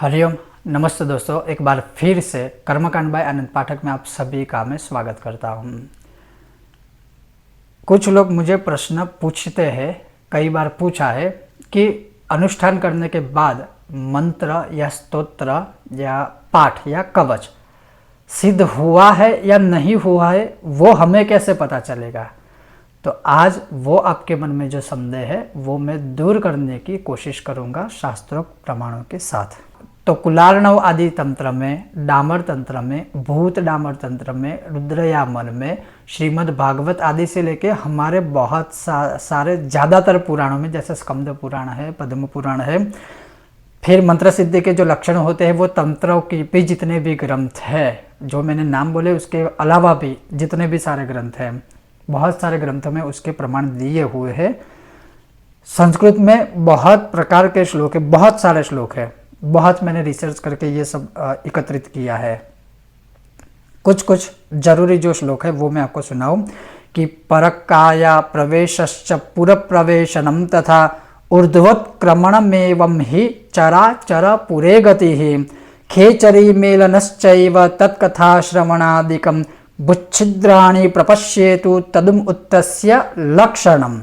हरिओम। नमस्ते दोस्तों, एक बार फिर से कर्मकांड बाय आनंद पाठक में आप सभी का मैं स्वागत करता हूँ। कुछ लोग मुझे प्रश्न पूछते हैं, कई बार पूछा है कि अनुष्ठान करने के बाद मंत्र या स्तोत्र या पाठ या कवच सिद्ध हुआ है या नहीं हुआ है, वो हमें कैसे पता चलेगा। तो आज वो आपके मन में जो संदेह है वो मैं दूर करने की कोशिश करूंगा शास्त्रोक्त प्रमाणों के साथ। तो कुलार्णव आदि तंत्र में, डामर तंत्र में, भूत डामर तंत्र में, रुद्रयामन में, श्रीमद् भागवत आदि से लेके हमारे बहुत सारे ज़्यादातर पुराणों में, जैसे स्कंद पुराण है, पद्म पुराण है, फिर मंत्र सिद्धि के जो लक्षण होते हैं वो तंत्रों की भी जितने भी ग्रंथ है जो मैंने नाम बोले, उसके अलावा भी जितने भी सारे ग्रंथ हैं, बहुत सारे ग्रंथों में उसके प्रमाण दिए हुए हैं। संस्कृत में बहुत प्रकार के श्लोक है, बहुत सारे श्लोक है, बहुत मैंने रिसर्च करके ये सब एकत्रित किया है। कुछ जरूरी जो श्लोक है वो मैं आपको सुनाऊं कि परकाया प्रवेशश्च पुर प्रवेशनम तथा ऊर्ध्वोत्क्रमणमेवं हि चराचर पुरे गतिः खेचरी मेलनश्चैव तत्कथा श्रवणादिकं बुच्छिद्राणि प्रपश्येतु तदुम उत्तस्य लक्षणम्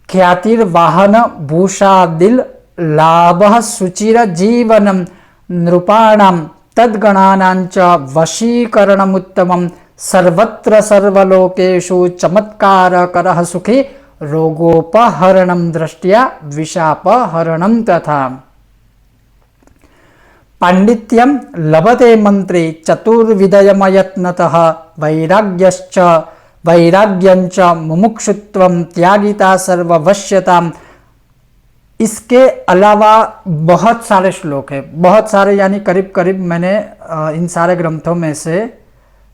ख्यातिर्वाहन भूषादिल लाभः सुचिर जीवनं नृपाणां तद्गणानांच वशीकरणमुत्तमं सर्वत्र सर्वलोकेषु चमत्कारकरः सुखी रोगोपहरणं दृष्ट्या विशापहरणं तथा पांडित्यं लभते मंत्रे चतुर्विधयमयत्नतः वैराग्यंच मुमुक्षुत्वं त्यागिता सर्ववश्यताम्। इसके अलावा बहुत सारे श्लोक है, बहुत सारे, यानी करीब करीब मैंने इन सारे ग्रंथों में से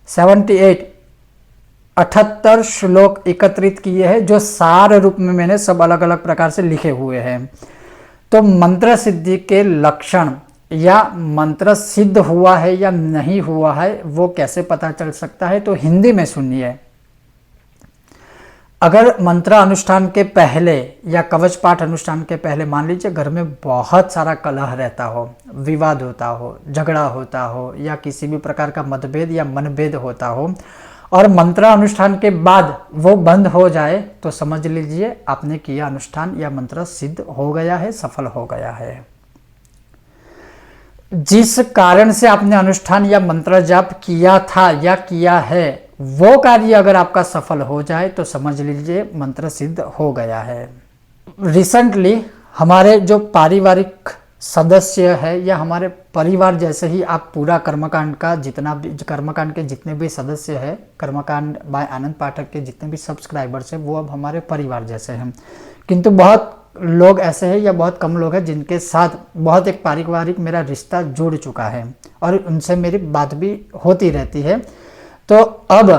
78 श्लोक एकत्रित किए हैं जो सार रूप में मैंने सब अलग अलग प्रकार से लिखे हुए हैं। तो मंत्र सिद्धि के लक्षण या मंत्र सिद्ध हुआ है या नहीं हुआ है वो कैसे पता चल सकता है, तो हिंदी में सुनिए। अगर मंत्र अनुष्ठान के पहले या कवच पाठ अनुष्ठान के पहले मान लीजिए घर में बहुत सारा कलह रहता हो, विवाद होता हो, झगड़ा होता हो या किसी भी प्रकार का मतभेद या मनभेद होता हो और मंत्र अनुष्ठान के बाद वो बंद हो जाए, तो समझ लीजिए आपने किया अनुष्ठान या मंत्र सिद्ध हो गया है, सफल हो गया है। जिस कारण से आपने अनुष्ठान या मंत्र जाप किया था या किया है वो कार्य अगर आपका सफल हो जाए तो समझ लीजिए मंत्र सिद्ध हो गया है। रिसेंटली हमारे जो पारिवारिक सदस्य है या हमारे परिवार जैसे ही आप पूरा कर्मकांड का जितना भी, कर्मकांड के जितने भी सदस्य हैं, कर्मकांड बाय आनंद पाठक के जितने भी सब्सक्राइबर्स हैं वो अब हमारे परिवार जैसे हैं। किंतु बहुत लोग ऐसे हैं या बहुत कम लोग हैं जिनके साथ बहुत एक पारिवारिक मेरा रिश्ता जुड़ चुका है और उनसे मेरी बात भी होती रहती है। तो अब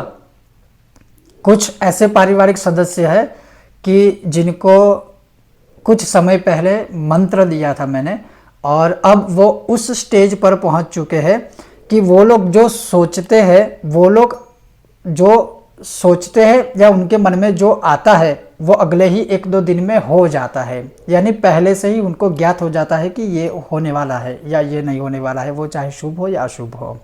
कुछ ऐसे पारिवारिक सदस्य हैं कि जिनको कुछ समय पहले मंत्र दिया था मैंने और अब वो उस स्टेज पर पहुंच चुके हैं कि वो लोग जो सोचते हैं या उनके मन में जो आता है वो अगले ही 1-2 दिन में हो जाता है, यानी पहले से ही उनको ज्ञात हो जाता है कि ये होने वाला है या ये नहीं होने वाला है, वो चाहे शुभ हो या अशुभ हो।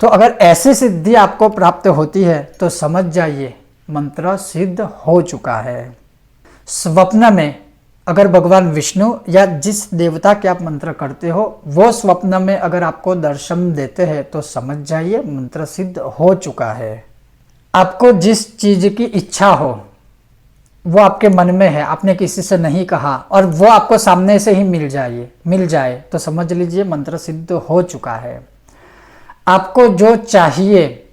तो अगर ऐसी सिद्धि आपको प्राप्त होती है तो समझ जाइए मंत्र सिद्ध हो चुका है। स्वप्न में अगर भगवान विष्णु या जिस देवता के आप मंत्र करते हो वो स्वप्न में अगर आपको दर्शन देते हैं तो समझ जाइए मंत्र सिद्ध हो चुका है। आपको जिस चीज की इच्छा हो वो आपके मन में है, आपने किसी से नहीं कहा और वो आपको सामने से ही मिल जाए तो समझ लीजिए मंत्र सिद्ध हो चुका है। आपको जो चाहिए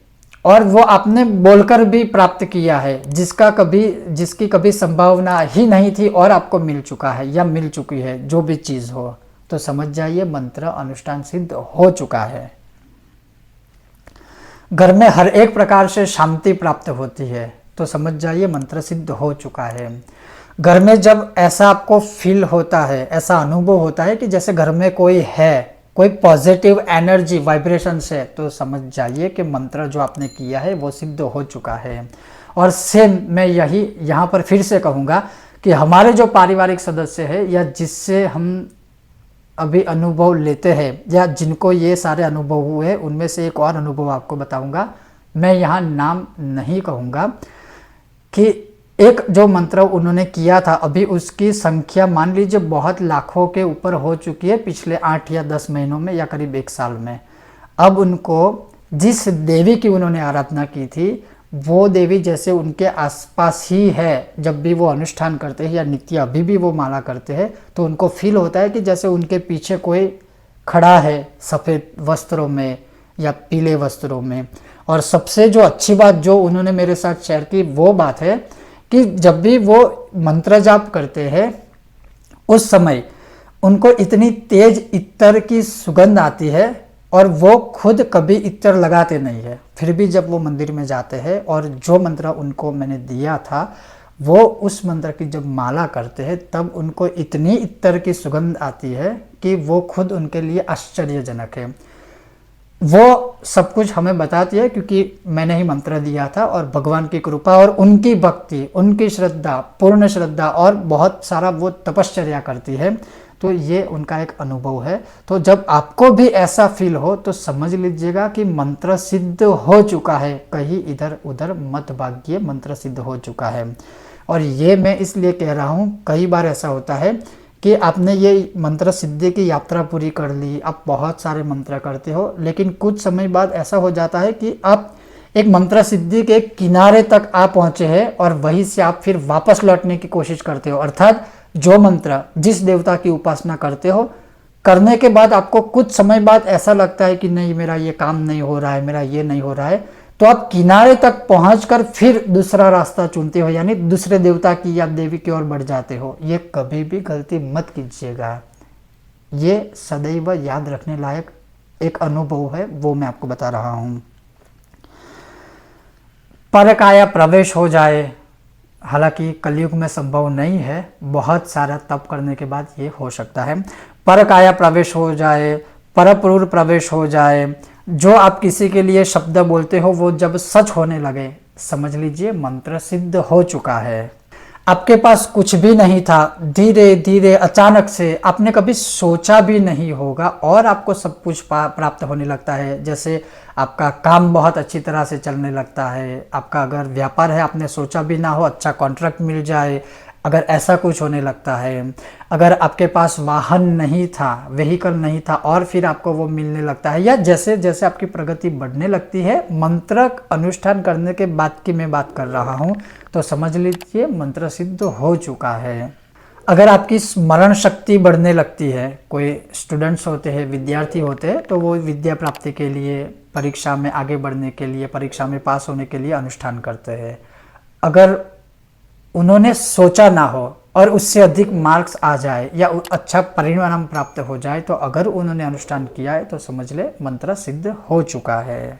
और वो आपने बोलकर भी प्राप्त किया है, जिसकी कभी संभावना ही नहीं थी और आपको मिल चुका है या मिल चुकी है, जो भी चीज हो, तो समझ जाइए मंत्र अनुष्ठान सिद्ध हो चुका है। घर में हर एक प्रकार से शांति प्राप्त होती है तो समझ जाइए मंत्र सिद्ध हो चुका है। घर में जब ऐसा आपको फील होता है, ऐसा अनुभव होता है कि जैसे घर में कोई है, कोई पॉजिटिव एनर्जी वाइब्रेशन से, तो समझ जाइए कि मंत्र जो आपने किया है वो सिद्ध हो चुका है। और सेम मैं यही यहाँ पर फिर से कहूँगा कि हमारे जो पारिवारिक सदस्य है या जिससे हम अभी अनुभव लेते हैं या जिनको ये सारे अनुभव हुए उनमें से एक और अनुभव आपको बताऊंगा, मैं यहाँ नाम नहीं कहूँगा, कि एक जो मंत्र उन्होंने किया था अभी उसकी संख्या मान लीजिए बहुत लाखों के ऊपर हो चुकी है पिछले 8 या 10 महीनों में या करीब 1 साल में। अब उनको जिस देवी की उन्होंने आराधना की थी वो देवी जैसे उनके आसपास ही है, जब भी वो अनुष्ठान करते हैं या नित्य अभी भी वो माला करते हैं तो उनको फील होता है कि जैसे उनके पीछे कोई खड़ा है सफ़ेद वस्त्रों में या पीले वस्त्रों में। और सबसे जो अच्छी बात जो उन्होंने मेरे साथ शेयर की वो बात है कि जब भी वो मंत्र जाप करते हैं उस समय उनको इतनी तेज इत्तर की सुगंध आती है और वो खुद कभी इत्तर लगाते नहीं है, फिर भी जब वो मंदिर में जाते हैं और जो मंत्र उनको मैंने दिया था वो उस मंत्र की जब माला करते हैं तब उनको इतनी इत्तर की सुगंध आती है कि वो खुद उनके लिए आश्चर्यजनक है। वो सब कुछ हमें बताती है क्योंकि मैंने ही मंत्र दिया था और भगवान की कृपा और उनकी भक्ति, उनकी श्रद्धा, पूर्ण श्रद्धा और बहुत सारा वो तपश्चर्या करती है, तो ये उनका एक अनुभव है। तो जब आपको भी ऐसा फील हो तो समझ लीजिएगा कि मंत्र सिद्ध हो चुका है, कहीं इधर उधर मत भागिए, मंत्र सिद्ध हो चुका है। और ये मैं इसलिए कह रहा हूँ, कई बार ऐसा होता है कि आपने ये मंत्र सिद्धि की यात्रा पूरी कर ली, आप बहुत सारे मंत्र करते हो, लेकिन कुछ समय बाद ऐसा हो जाता है कि आप एक मंत्र सिद्धि के किनारे तक आ पहुँचे हैं और वहीं से आप फिर वापस लौटने की कोशिश करते हो। अर्थात जो मंत्र जिस देवता की उपासना करते हो करने के बाद आपको कुछ समय बाद ऐसा लगता है कि नहीं मेरा ये काम नहीं हो रहा है, मेरा ये नहीं हो रहा है, तो आप किनारे तक पहुंचकर फिर दूसरा रास्ता चुनते हो, यानी दूसरे देवता की या देवी की ओर बढ़ जाते हो। ये कभी भी गलती मत कीजिएगा, ये सदैव याद रखने लायक एक अनुभव है, वो मैं आपको बता रहा हूँ। परकाया प्रवेश हो जाए, हालांकि कलयुग में संभव नहीं है, बहुत सारा तप करने के बाद ये हो सकता है। परकाया प्रवेश हो जाए, परपुरुष प्रवेश हो जाए, जो आप किसी के लिए शब्द बोलते हो वो जब सच होने लगे, समझ लीजिए मंत्र सिद्ध हो चुका है। आपके पास कुछ भी नहीं था, धीरे धीरे अचानक से आपने कभी सोचा भी नहीं होगा और आपको सब कुछ प्राप्त होने लगता है। जैसे आपका काम बहुत अच्छी तरह से चलने लगता है, आपका अगर व्यापार है आपने सोचा भी ना हो अच्छा कॉन्ट्रैक्ट मिल जाए, अगर ऐसा कुछ होने लगता है। अगर आपके पास वाहन नहीं था, व्हीकल नहीं था और फिर आपको वो मिलने लगता है, या जैसे जैसे आपकी प्रगति बढ़ने लगती है, मंत्र अनुष्ठान करने के बाद की मैं बात कर रहा हूँ, तो समझ लीजिए मंत्र सिद्ध हो चुका है। अगर आपकी स्मरण शक्ति बढ़ने लगती है, कोई स्टूडेंट्स होते हैं, विद्यार्थी होते हैं, तो वो विद्या प्राप्ति के लिए, परीक्षा में आगे बढ़ने के लिए, परीक्षा में पास होने के लिए अनुष्ठान करते हैं। अगर उन्होंने सोचा ना हो और उससे अधिक मार्क्स आ जाए या अच्छा परिणाम प्राप्त हो जाए, तो अगर उन्होंने अनुष्ठान किया है तो समझ ले मंत्र सिद्ध हो चुका है।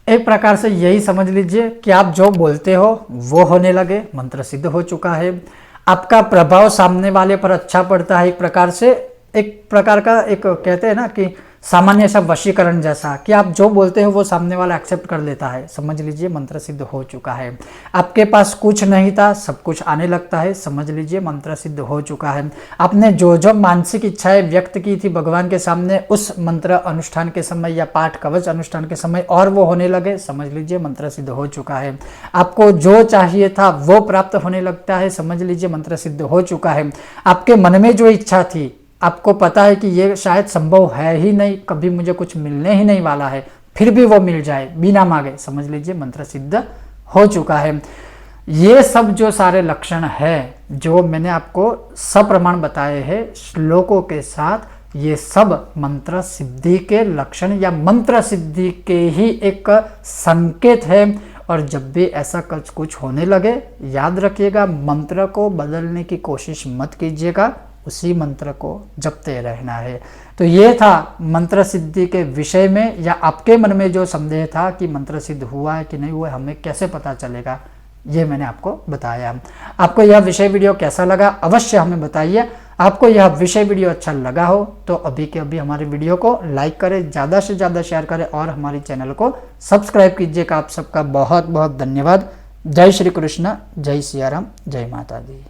एक प्रकार से यही समझ लीजिए कि आप जो बोलते हो वो होने लगे, मंत्र सिद्ध हो चुका है। आपका प्रभाव सामने वाले पर अच्छा पड़ता है, एक प्रकार से, एक प्रकार का एक कहते हैं ना कि सामान्य सा वशीकरण जैसा, कि आप जो बोलते हो वो सामने वाला एक्सेप्ट कर लेता है, समझ लीजिए मंत्र सिद्ध हो चुका है। आपके पास कुछ नहीं था, सब कुछ आने लगता है, समझ लीजिए मंत्र सिद्ध हो चुका है। आपने जो जो मानसिक इच्छाएं व्यक्त की थी भगवान के सामने उस मंत्र अनुष्ठान के समय या पाठ कवच अनुष्ठान के समय और वो होने लगे, समझ लीजिए मंत्र सिद्ध हो चुका है। आपको जो चाहिए था वो प्राप्त होने लगता है, समझ लीजिए मंत्र सिद्ध हो चुका है। आपके मन में जो इच्छा थी, आपको पता है कि ये शायद संभव है ही नहीं, कभी मुझे कुछ मिलने ही नहीं वाला है, फिर भी वो मिल जाए बिना मांगे, समझ लीजिए मंत्र सिद्ध हो चुका है। ये सब जो सारे लक्षण है जो मैंने आपको सप्रमाण बताए हैं श्लोकों के साथ, ये सब मंत्र सिद्धि के लक्षण या मंत्र सिद्धि के ही एक संकेत है। और जब भी ऐसा कुछ होने लगे, याद रखिएगा मंत्र को बदलने की कोशिश मत कीजिएगा, उसी मंत्र को जपते रहना है। तो ये था मंत्र सिद्धि के विषय में, या आपके मन में जो संदेह था कि मंत्र सिद्ध हुआ है कि नहीं हुआ, हमें कैसे पता चलेगा, ये मैंने आपको बताया। आपको यह विषय वीडियो कैसा लगा अवश्य हमें बताइए। आपको यह विषय वीडियो अच्छा लगा हो तो अभी के अभी हमारे वीडियो को लाइक करें, ज़्यादा से ज़्यादा शेयर करें और हमारे चैनल को सब्सक्राइब कीजिएगा। आप सबका बहुत बहुत धन्यवाद। जय श्री कृष्ण, जय सिया राम, जय माता दी।